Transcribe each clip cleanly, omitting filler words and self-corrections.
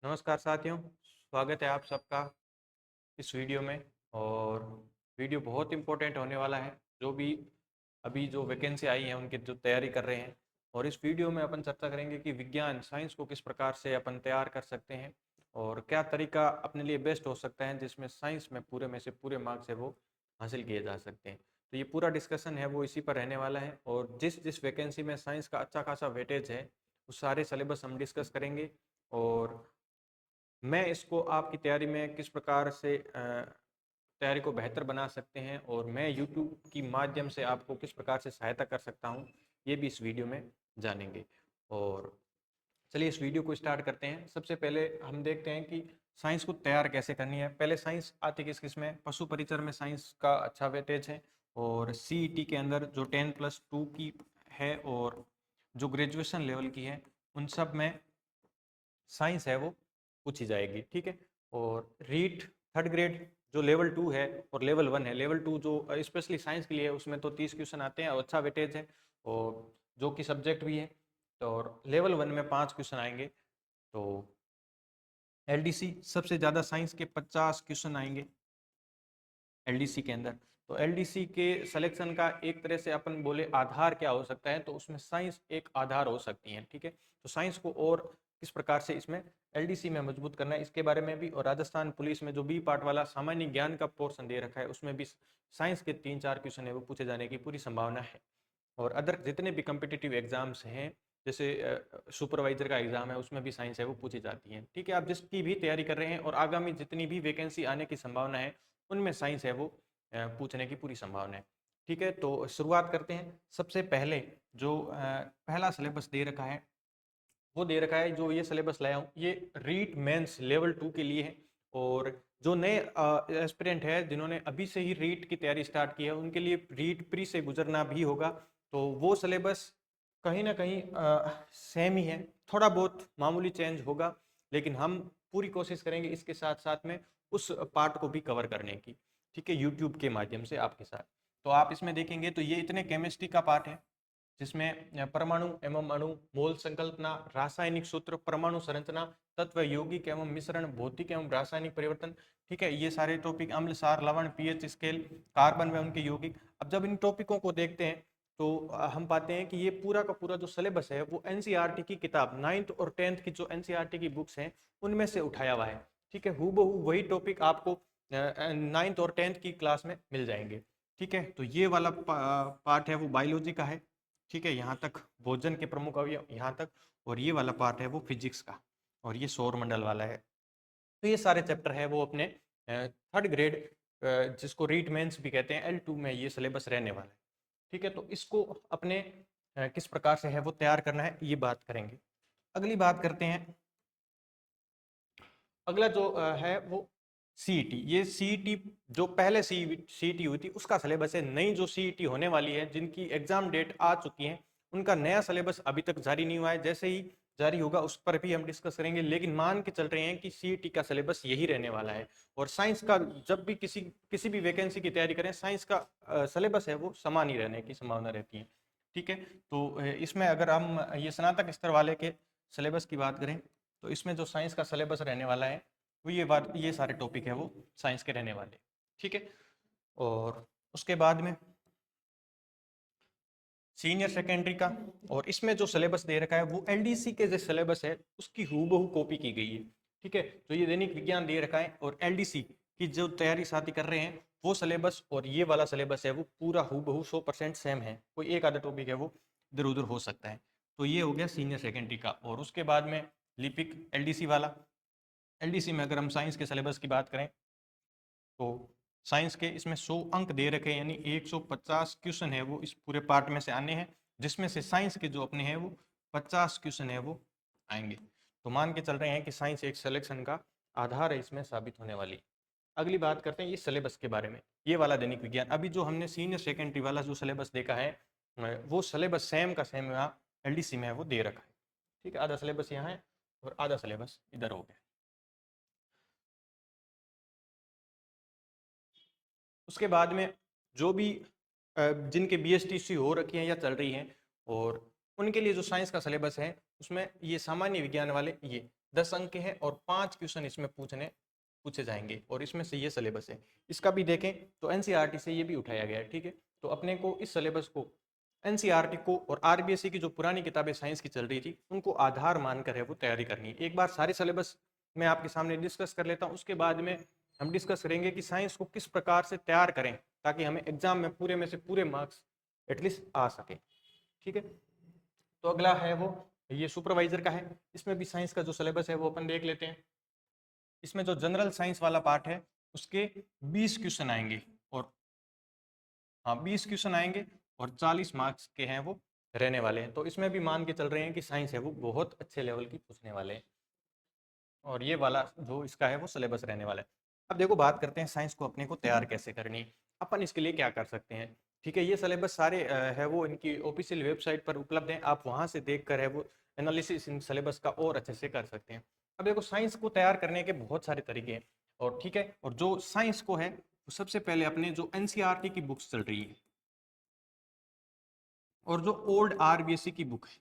नमस्कार साथियों, स्वागत है आप सबका इस वीडियो में। और वीडियो बहुत इम्पोर्टेंट होने वाला है। जो भी अभी जो वैकेंसी आई है उनकी जो तैयारी कर रहे हैं, और इस वीडियो में अपन चर्चा करेंगे कि विज्ञान साइंस को किस प्रकार से अपन तैयार कर सकते हैं और क्या तरीका अपने लिए बेस्ट हो सकता है जिसमें साइंस में से पूरे मार्क्स है वो हासिल किए जा सकते हैं। तो ये पूरा डिस्कशन है वो इसी पर रहने वाला है, और जिस जिस वैकेंसी में साइंस का अच्छा खासा वेटेज है उस सारे सिलेबस हम डिस्कस करेंगे। और मैं इसको आपकी तैयारी में किस प्रकार से तैयारी को बेहतर बना सकते हैं, और मैं यूट्यूब की माध्यम से आपको किस प्रकार से सहायता कर सकता हूं, ये भी इस वीडियो में जानेंगे। और चलिए इस वीडियो को स्टार्ट करते हैं। सबसे पहले हम देखते हैं कि साइंस को तैयार कैसे करनी है। पहले साइंस आती किस किस में? पशु परिचर में साइंस का अच्छा वेटेज है, और सीईटी के अंदर जो 10+2 की है और जो ग्रेजुएशन लेवल की है उन सब में साइंस है वो पूछी जाएगी। ठीक है। और रीट थर्ड ग्रेड जो लेवल 2 है और लेवल 1 है। लेवल 2 जो स्पेशली साइंस के लिए है उसमें तो 30 क्वेश्चन आते हैं और अच्छा वेटेज है, और जो कि सब्जेक्ट भी है। तो और लेवल 1 में 5 क्वेश्चन आएंगे। तो एलडीसी सबसे ज़्यादा साइंस के 50 क्वेश्चन आएंगे एलडीसी के अंदर। तो एलडीसी के सिलेक्शन का एक तरह से अपन बोले आधार क्या हो सकता है, तो उसमें साइंस एक आधार हो सकती है। ठीक है। तो साइंस को और किस प्रकार से इसमें एलडीसी में मजबूत करना है इसके बारे में भी, और राजस्थान पुलिस में जो बी पार्ट वाला सामान्य ज्ञान का पोर्शन दे रखा है उसमें भी साइंस के 3-4 क्वेश्चन है वो पूछे जाने की पूरी संभावना है। और अदर जितने भी कम्पिटिटिव एग्जाम्स हैं, जैसे सुपरवाइजर का एग्जाम है उसमें भी साइंस है वो पूछी जाती है। ठीक है। आप जिसकी भी तैयारी कर रहे हैं और आगामी जितनी भी वैकेंसी आने की संभावना है उनमें साइंस है वो पूछने की पूरी संभावना है। ठीक है। तो शुरुआत करते हैं। सबसे पहले जो पहला सिलेबस दे रखा है वो दे रखा है, जो ये सिलेबस लाया हूँ ये रीट मेंस लेवल 2 के लिए है। और जो नए एस्पिरेंट है जिन्होंने अभी से ही रीट की तैयारी स्टार्ट की है उनके लिए रीट प्री से गुजरना भी होगा। तो वो सिलेबस कहीं ना कहीं सेम ही है, थोड़ा बहुत मामूली चेंज होगा, लेकिन हम पूरी कोशिश करेंगे इसके साथ साथ में उस पार्ट को भी कवर करने की। ठीक है। यूट्यूब के माध्यम से आपके साथ। तो आप इसमें देखेंगे तो ये इतने केमिस्ट्री का पार्ट है जिसमें परमाणु एवं अणु, मोल संकल्पना, रासायनिक सूत्र, परमाणु संरचना, तत्व यौगिक एवं मिश्रण, भौतिक एवं रासायनिक परिवर्तन। ठीक है। ये सारे टॉपिक, अम्ल सार लवण पीएच स्केल, कार्बन व उनके यौगिक। अब जब इन टॉपिकों को देखते हैं तो हम पाते हैं कि ये पूरा का पूरा जो सिलेबस है वो एनसीईआरटी की किताब 9th और 10th की जो एनसीईआरटी की बुक्स हैं उनमें से उठाया हुआ है। ठीक है। हूबहू वही टॉपिक आपको 9th और 10th की क्लास में मिल जाएंगे। ठीक है। तो ये वाला पार्ट है वो बायोलॉजी का है। ठीक है। यहाँ तक भोजन के प्रमुख अवयव यहाँ तक। और ये वाला पार्ट है वो फिजिक्स का, और ये सौर मंडल वाला है। तो ये सारे चैप्टर है वो अपने थर्ड ग्रेड जिसको रीट मेंस भी कहते हैं L2 में ये सिलेबस रहने वाला है। ठीक है। तो इसको अपने किस प्रकार से है वो तैयार करना है ये बात करेंगे। अगली बात करते हैं। अगला जो है वो सीईटी। ये सीईटी जो पहले सीईटी हुई थी उसका सिलेबस है। नई जो सीईटी होने वाली है जिनकी एग्जाम डेट आ चुकी है उनका नया सिलेबस अभी तक जारी नहीं हुआ है। जैसे ही जारी होगा उस पर भी हम डिस्कस करेंगे, लेकिन मान के चल रहे हैं कि सीईटी का सिलेबस यही रहने वाला है। और साइंस का जब भी किसी किसी भी वैकेंसी की तैयारी करें साइंस का सिलेबस है वो समान ही रहने की संभावना रहती है। ठीक है। तो इसमें अगर हम ये स्नातक स्तर वाले के सिलेबस की बात करें तो इसमें जो साइंस का सिलेबस रहने वाला है वो ये सारे टॉपिक है वो साइंस के रहने वाले। ठीक है। और उसके बाद में सीनियर सेकेंडरी का, और इसमें जो सिलेबस दे रखा है वो एलडीसी के जो सिलेबस है उसकी हूबहू कॉपी की गई है। ठीक है। तो ये दैनिक विज्ञान दे रखा है और एलडीसी की जो तैयारी साथी कर रहे हैं वो सिलेबस और ये वाला सिलेबस है वो पूरा हूबहू 100% सेम है। कोई एक आधा टॉपिक है वो इधर उधर हो सकता है। तो ये हो गया सीनियर सेकेंडरी का। और उसके बाद में लिपिक एलडीसी वाला। एलडीसी में अगर हम साइंस के सिलेबस की बात करें तो साइंस के इसमें 100 अंक दे रखे हैं, यानी 150 क्वेश्चन है वो इस पूरे पार्ट में से आने हैं, जिसमें से साइंस के जो अपने हैं वो 50 क्वेश्चन है वो आएंगे। तो मान के चल रहे हैं कि साइंस एक सिलेक्शन का आधार है इसमें साबित होने वाली। अगली बात करते हैं ये सिलेबस के बारे में। ये वाला दैनिक विज्ञान अभी जो हमने सीनियर सेकेंडरी वाला जो सिलेबस देखा है वो सिलेबस सेम का सेम यहाँ एलडीसी में है वो दे रखा है। ठीक है। आधा सिलेबस यहाँ है और आधा सिलेबस इधर हो गया। उसके बाद में जो भी जिनके बीएसटीसी हो रखी हैं या चल रही हैं और उनके लिए जो साइंस का सिलेबस है उसमें ये सामान्य विज्ञान वाले ये 10 अंक के हैं और 5 क्वेश्चन इसमें पूछे जाएंगे और इसमें से ये सिलेबस है। इसका भी देखें तो एनसीईआरटी से ये भी उठाया गया है, ठीक है। तो अपने को इस सिलेबस को एनसीईआरटी को और आरबीएसई की जो पुरानी किताबें साइंस की चल रही थी उनको आधार मानकर है वो तैयारी करनी है। एक बार सारे सिलेबस मैं आपके सामने डिस्कस कर लेता हूँ, उसके बाद में हम डिस्कस करेंगे कि साइंस को किस प्रकार से तैयार करें ताकि हमें एग्जाम में पूरे में से पूरे मार्क्स एटलीस्ट आ सके, ठीक है। तो अगला है वो ये सुपरवाइजर का है। इसमें भी साइंस का जो सिलेबस है वो अपन देख लेते हैं। इसमें जो जनरल साइंस वाला पार्ट है उसके 20 क्वेश्चन आएंगे और हाँ 20 क्वेश्चन आएंगे और 40 मार्क्स के हैं वो रहने वाले हैं। तो इसमें भी मान के चल रहे हैं कि साइंस है वो बहुत अच्छे लेवल की पूछने वाले हैं और ये वाला जो इसका है वो सिलेबस रहने वाला है। अब देखो बात करते हैं साइंस को अपने को तैयार कैसे करनी है। अपन इसके लिए क्या कर सकते हैं, ठीक है। ये सिलेबस सारे है वो इनकी ऑफिशियल वेबसाइट पर उपलब्ध हैं, आप वहाँ से देख कर है वो एनालिसिस इन सिलेबस का और अच्छे से कर सकते हैं। अब देखो साइंस को तैयार करने के बहुत सारे तरीके हैं और ठीक है। और जो साइंस को है तो सबसे पहले अपने जो एनसीईआरटी की बुक्स चल रही है और जो ओल्ड आरबीएसई की बुक है,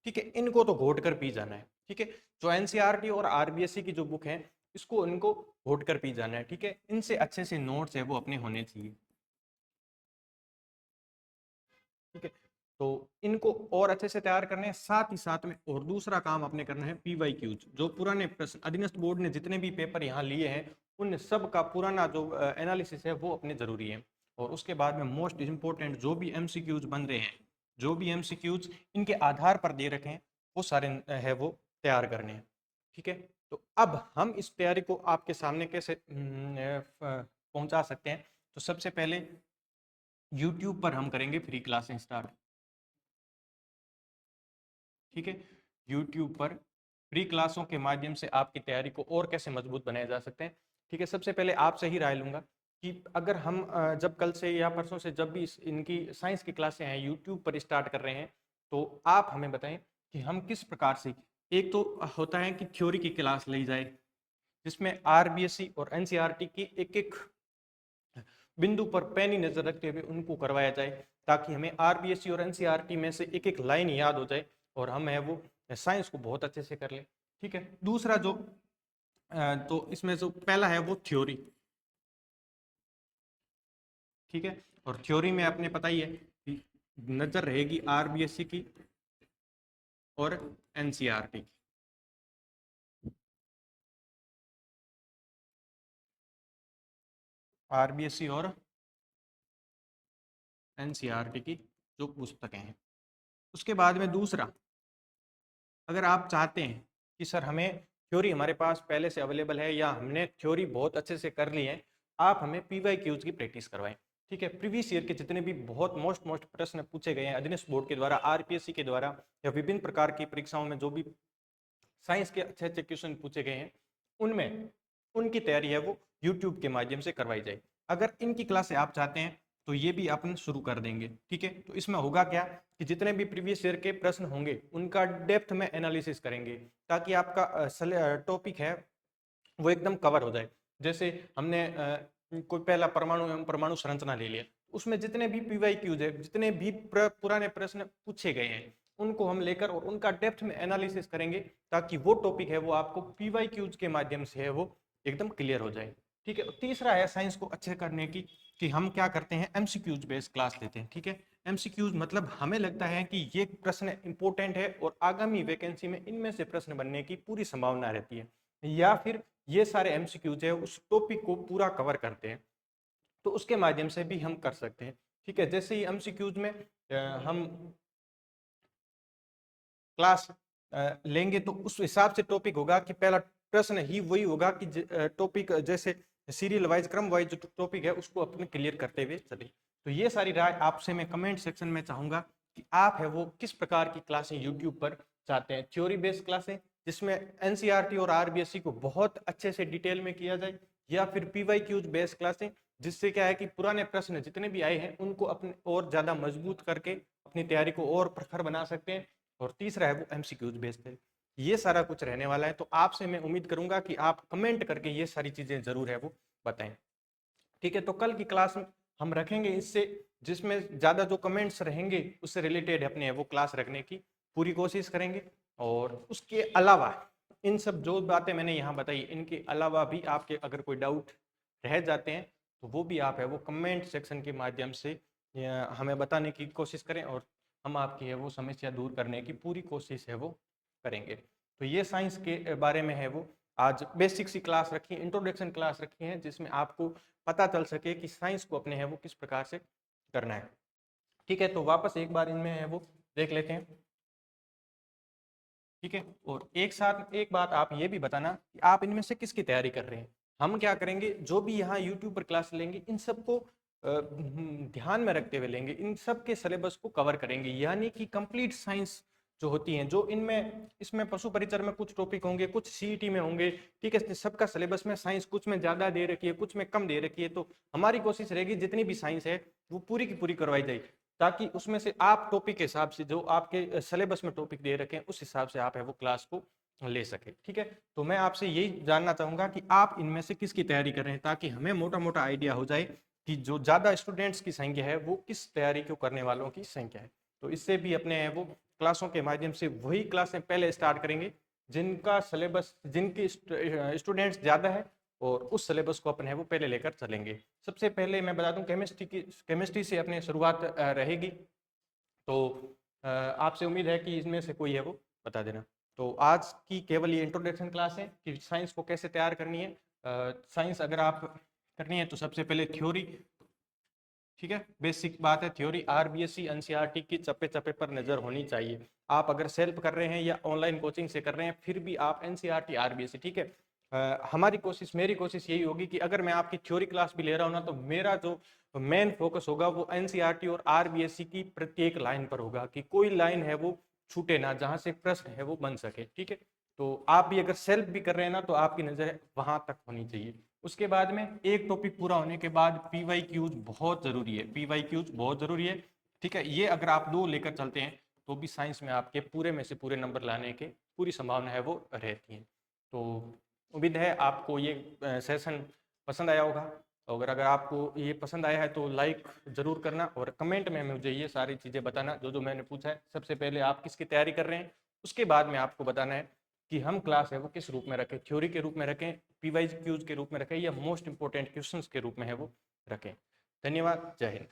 ठीक है, इनको तो घोट कर पी जाना है, ठीक है। जो एनसीईआरटी और आरबीएसई की जो बुक है इसको इनको घोट कर पी जाना है, ठीक है। इनसे अच्छे से नोट्स है वो अपने होने चाहिए, ठीक है। तो इनको और अच्छे से तैयार करने हैं, साथ ही साथ में और दूसरा काम अपने करना है पीवाई क्यूज। जो पुराने प्रश्न अधीनस्थ बोर्ड ने जितने भी पेपर यहाँ लिए हैं उन सब का पुराना जो एनालिसिस है वो अपने जरूरी है। और उसके बाद में मोस्ट इंपॉर्टेंट जो भी एमसीक्यूज बन रहे हैं, जो भी एमसीक्यूज इनके आधार पर दे रखे हैं वो सारे है वो तैयार करने हैं, ठीक है। तो अब हम इस तैयारी को आपके सामने कैसे पहुंचा सकते हैं। तो सबसे पहले यूट्यूब पर हम करेंगे फ्री क्लासें स्टार्ट, ठीक है। यूट्यूब पर फ्री क्लासों के माध्यम से आपकी तैयारी को और कैसे मजबूत बनाया जा सकते हैं, ठीक है। सबसे पहले आपसे ही राय लूंगा कि अगर हम जब कल से या परसों से जब भी इनकी साइंस की क्लासें हैं यूट्यूब पर स्टार्ट कर रहे हैं तो आप हमें बताएं कि हम किस प्रकार से, एक तो होता है कि थ्योरी की क्लास ली जाए जिसमें आरबीएसई और एनसीईआरटी की एक एक बिंदु पर पैनी नजर रखते हुए उनको करवाया जाए ताकि हमें आरबीएससी और एनसीईआरटी में से एक एक लाइन याद हो जाए और हम है वो साइंस को बहुत अच्छे से कर ले, ठीक है। दूसरा जो तो इसमें जो पहला है वो थ्योरी, ठीक है। और थ्योरी में आपने पता ही है कि नजर रहेगी आरबीएससी की और एनसीईआरटी की, आरबीएससी और एनसीईआरटी की जो पुस्तकें हैं। उसके बाद में दूसरा, अगर आप चाहते हैं कि सर हमें थ्योरी हमारे पास पहले से अवेलेबल है या हमने थ्योरी बहुत अच्छे से कर ली है, आप हमें पीवाई क्यूज की प्रैक्टिस करवाएं, ठीक है। प्रीवियस ईयर के जितने भी बहुत मोस्ट प्रश्न पूछे गए हैं अधीनस्थ बोर्ड के द्वारा, आरपीएससी के द्वारा या विभिन्न प्रकार की परीक्षाओं में जो भी साइंस के अच्छे अच्छे क्वेश्चन पूछे गए हैं उनमें उनकी तैयारी है वो यूट्यूब के माध्यम से करवाई जाए। अगर इनकी क्लासें आप चाहते हैं तो ये भी अपन शुरू कर देंगे, ठीक है। तो इसमें होगा क्या कि जितने भी प्रीवियस ईयर के प्रश्न होंगे उनका डेप्थ में एनालिसिस करेंगे ताकि आपका टॉपिक है वो एकदम कवर हो जाए। जैसे हमने कोई पहला परमाणु एवं परमाणु संरचना ले लिया, उसमें जितने भी पीवाई क्यूज है, जितने भी पुराने प्रश्न पूछे गए हैं उनको हम लेकर और उनका डेप्थ में एनालिसिस करेंगे ताकि वो टॉपिक है वो आपको पीवाई क्यूज के माध्यम से है वो एकदम क्लियर हो जाए, ठीक है। तीसरा है साइंस को अच्छे करने की कि हम क्या करते हैं एमसीक्यूज बेस्ड क्लास लेते हैं, ठीक है। एमसीक्यूज मतलब हमें लगता है कि ये प्रश्न इंपॉर्टेंट है और आगामी वैकेंसी में इनमें से प्रश्न बनने की पूरी संभावना रहती है, या फिर ये सारे एमसीक्यूज है उस टॉपिक को पूरा कवर करते हैं तो उसके माध्यम से भी हम कर सकते हैं, ठीक है। जैसे ही एमसीक्यूज में हम क्लास लेंगे तो उस हिसाब से टॉपिक होगा कि पहला प्रश्न ही वही होगा कि टॉपिक जैसे सीरियल वाइज क्रम वाइज जो टॉपिक है उसको अपने क्लियर करते हुए चले। तो ये सारी राय आपसे मैं कमेंट सेक्शन में चाहूंगा कि आप है वो किस प्रकार की क्लासें यूट्यूब पर चाहते हैं, थ्योरी बेस्ड क्लासें जिसमें एनसीईआरटी और आरबीएससी को बहुत अच्छे से डिटेल में किया जाए, या फिर पीवाई क्यूज बेस्ड क्लासें जिससे क्या है कि पुराने प्रश्न जितने भी आए हैं उनको अपने और ज्यादा मजबूत करके अपनी तैयारी को और प्रखर बना सकते हैं। और तीसरा है वो एमसीक्यूज बेस्ड है। ये सारा कुछ रहने वाला है, तो आपसे मैं उम्मीद करूंगा कि आप कमेंट करके ये सारी चीजें जरूर है वो बताएं, ठीक है। तो कल की क्लास हम रखेंगे इससे जिसमें ज्यादा जो कमेंट्स रहेंगे उससे रिलेटेड अपने वो क्लास रखने की पूरी कोशिश करेंगे। और उसके अलावा इन सब जो बातें मैंने यहाँ बताई, इनके अलावा भी आपके अगर कोई डाउट रह जाते हैं तो वो भी आप है वो कमेंट सेक्शन के माध्यम से हमें बताने की कोशिश करें, और हम आपकी है वो समस्या दूर करने की पूरी कोशिश है वो करेंगे। तो ये साइंस के बारे में है वो आज बेसिक सी क्लास रखी है, इंट्रोडक्शन क्लास रखी है, जिसमें आपको पता चल सके कि साइंस को अपने है वो किस प्रकार से करना है। ठीक है, तो वापस एक बार इनमें है वो देख लेते हैं। ठीक है, और एक साथ एक बात आप ये भी बताना कि आप इनमें से किसकी तैयारी कर रहे हैं। हम क्या करेंगे, जो भी यहाँ यूट्यूब पर क्लास लेंगे इन सबको ध्यान में रखते हुए लेंगे, इन सब के सिलेबस को कवर करेंगे, यानी कि कंप्लीट साइंस जो होती हैं, जो इनमें इसमें पशु परिचर में कुछ टॉपिक होंगे, कुछ सीईटी में होंगे। ठीक है, सबका सिलेबस में साइंस कुछ में ज़्यादा दे रखी है, कुछ में कम दे रखी है, तो हमारी कोशिश रहेगी जितनी भी साइंस है वो पूरी की पूरी करवाई जाए, ताकि उसमें से आप टॉपिक के हिसाब से जो आपके सिलेबस में टॉपिक दे रखे हैं उस हिसाब से आप है वो क्लास को ले सके। ठीक है, तो मैं आपसे यही जानना चाहूँगा कि आप इनमें से किसकी तैयारी कर रहे हैं, ताकि हमें मोटा मोटा आइडिया हो जाए कि जो ज़्यादा स्टूडेंट्स की संख्या है वो किस तैयारी को करने वालों की संख्या है। तो इससे भी अपने वो क्लासों के माध्यम से वही क्लासें पहले स्टार्ट करेंगे जिनका सिलेबस, जिनकी स्टूडेंट्स ज़्यादा है, और उस सिलेबस को अपन है वो पहले लेकर चलेंगे। सबसे पहले मैं बता दूं केमिस्ट्री से अपनी शुरुआत रहेगी। तो आपसे उम्मीद है कि इसमें से कोई है वो बता देना। तो आज की केवल ये इंट्रोडक्शन क्लास है कि साइंस को कैसे तैयार करनी है। साइंस अगर आप करनी है तो सबसे पहले थ्योरी, ठीक है, बेसिक बात है, थ्योरी आरबीएससी एनसीईआरटी की चप्पे चप्पे पर नजर होनी चाहिए। आप अगर सेल्फ कर रहे हैं या ऑनलाइन कोचिंग से कर रहे हैं फिर भी आप एनसीईआरटी आरबीएससी, ठीक है। हमारी कोशिश, मेरी कोशिश यही होगी कि अगर मैं आपकी थ्योरी क्लास भी ले रहा हूँ ना, तो मेरा जो मेन फोकस होगा वो एनसीईआरटी और आरबीएससी की प्रत्येक लाइन पर होगा, कि कोई लाइन है वो छूटे ना, जहाँ से प्रश्न है वो बन सके। ठीक है, तो आप भी अगर सेल्फ भी कर रहे हैं ना तो आपकी नजर वहां तक होनी चाहिए। उसके बाद में एक टॉपिक पूरा होने के बाद पीवाई क्यूज बहुत जरूरी है, पीवाई क्यूज बहुत जरूरी है। ठीक है, ये अगर आप दो लेकर चलते हैं तो भी साइंस में आपके पूरे में से पूरे नंबर लाने के पूरी संभावना है वो रहती है। तो उम्मीद है आपको ये सेशन पसंद आया होगा। अगर अगर आपको ये पसंद आया है तो लाइक ज़रूर करना, और कमेंट में मुझे ये सारी चीज़ें बताना जो जो मैंने पूछा है। सबसे पहले आप किसकी तैयारी कर रहे हैं, उसके बाद में आपको बताना है कि हम क्लास है वो किस रूप में रखें, थ्योरी के रूप में रखें, पीवाई क्यूज के रूप में रखें, या मोस्ट इंपॉर्टेंट क्वेश्चंस के रूप में है वो रखें। धन्यवाद, जय हिंद।